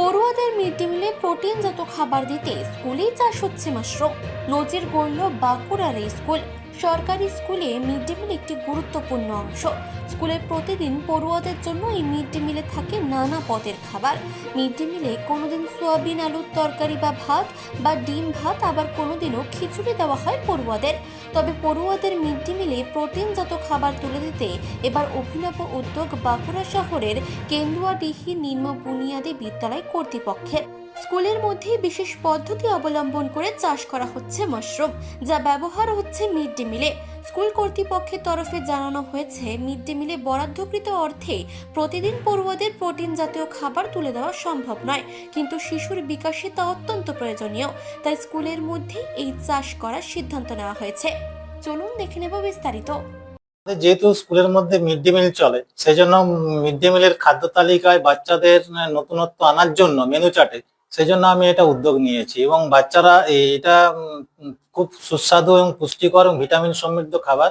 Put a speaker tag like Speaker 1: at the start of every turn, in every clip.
Speaker 1: পড়ুয়াদের mid day মিলে প্রোটিনজাত খাবার দিতে স্কুলেই চাষ হচ্ছে মাশরুম। নজির গড়ল বাঁকুড়ার এই স্কুল। সরকারি স্কুলে মিড ডে মিল একটি গুরুত্বপূর্ণ অংশ। স্কুলে প্রতিদিন পড়ুয়াদের জন্য এই মিড ডে মিলে থাকে নানা পদের খাবার। মিড ডে মিলে কোনোদিন সোয়াবিন আলুর তরকারি বা ভাত বা ডিম ভাত, আবার কোনোদিনও খিচুড়ি দেওয়া হয় পড়ুয়াদের। তবে পড়ুয়াদের মিড ডে মিলে প্রোটিনজাত খাবার তুলে দিতে এবার অভিনব উদ্যোগ বাঁকুড়া শহরের কেন্দুয়াডিহি নিম্ন বুনিয়াদী বিদ্যালয় কর্তৃপক্ষের। স্কুলের মধ্যে বিশেষ পদ্ধতি অবলম্বন করে চাষ করা হচ্ছে মাশরুম, যা ব্যবহার হচ্ছে মিড ডে মিলে। স্কুল কর্তৃপক্ষের তরফে জানানো হয়েছে, মিড ডে মিলে বরাদ্দকৃত অর্থে প্রতিদিন পড়ুয়াদের প্রোটিন জাতীয় খাবার তুলে দেওয়া সম্ভব নয়, কিন্তু শিশুর বিকাশে তা অত্যন্ত প্রয়োজনীয়। তাই স্কুলের মধ্যে এই চাষ করার সিদ্ধান্ত নেওয়া হয়েছে। চলুন দেখে নেব বিস্তারিত।
Speaker 2: যেহেতু স্কুলের মধ্যে মিড ডে মিল চলে, সেই জন্য মিড ডে মিলের খাদ্য তালিকায় বাচ্চাদের নতুনত্ব আনার জন্য মেনু চার্টে সেই জন্য আমি এটা উদ্যোগ নিয়েছি। এবং বাচ্চারা এটা খুব সুস্বাদু এবং পুষ্টিকর এবং ভিটামিন সমৃদ্ধ খাবার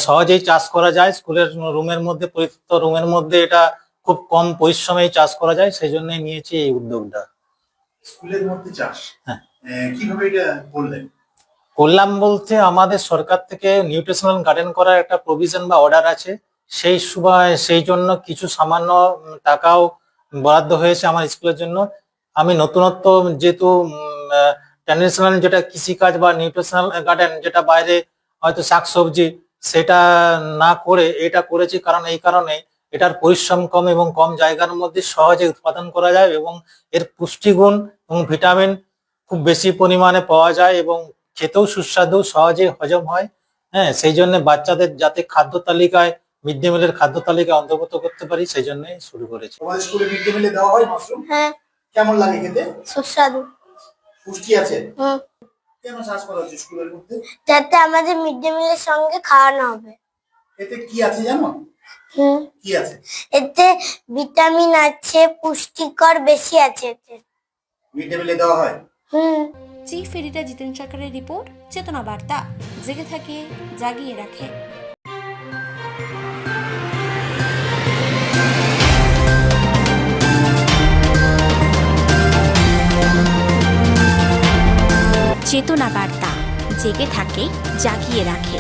Speaker 2: সহজেই চাষ করা যায়। স্কুলের রুমের মধ্যে, পরিচিত রুমের মধ্যে এটা খুব কম পরিশ্রমেই চাষ করা যায়, সেই জন্যই নিয়েছি এই উদ্যোগটা।
Speaker 3: স্কুলের মধ্যে চাষ,
Speaker 2: হ্যাঁ,
Speaker 3: কিভাবে এটা করলেন?
Speaker 2: করলাম বলতে, আমাদের সরকার থেকে নিউট্রিশনাল গার্ডেন করার একটা প্রভিশন বা অর্ডার আছে। সেই জন্য কিছু সামান্য টাকাও বরাদ্দ হয়েছে আমার স্কুলের জন্য। আমি নতুনত্ব, যেহেতু ট্র্যাডিশনাল যেটা কৃষিকাজ বা নিউট্রিশনাল গার্ডেন, যেটা বাইরে হয়তো শাকসবজি, সেটা না করে এটা করেছি। কারণ এই কারণে এটার পরিশ্রম কম এবং কম জায়গার মধ্যে সহজে উৎপাদন করা যায় এবং এর পুষ্টিগুণ এবং ভিটামিন খুব বেশি পরিমাণে পাওয়া যায় এবং খেতেও সুস্বাদু, সহজে হজম হয়। হ্যাঁ, সেই জন্য বাচ্চাদের যাতে খাদ্য তালিকায়, মিড ডে মিলের খাদ্য তালিকায় অন্তর্ভুক্ত করতে পারি, সেই জন্যই শুরু করেছি।
Speaker 3: তোমাদের স্কুলে মিড ডে মিলে দেওয়া হয় মাশরুম?
Speaker 4: হ্যাঁ,
Speaker 3: কেমন লাগে খেতে?
Speaker 4: সুস্বাদু।
Speaker 3: পুষ্টি আছে? কেন চাষ করা হচ্ছে স্কুলের মধ্যে?
Speaker 4: যাতে আমাদের মিড ডে মিলের সঙ্গে খাওয়ানো হবে।
Speaker 3: এতে কি আছে জানো? কি আছে?
Speaker 4: এতে ভিটামিন আছে, পুষ্টিকর বেশি আছে এতে।
Speaker 3: মিড ডে মিলে দেওয়া হয়?
Speaker 1: চিফ এডিটর জিতেন সরকারের রিপোর্ট, চেতনা বার্তা। জেগে থাকে, জাগিয়ে রাখে।
Speaker 5: চেতনা বার্তা, জেগে থাকে, জাগিয়ে রাখে।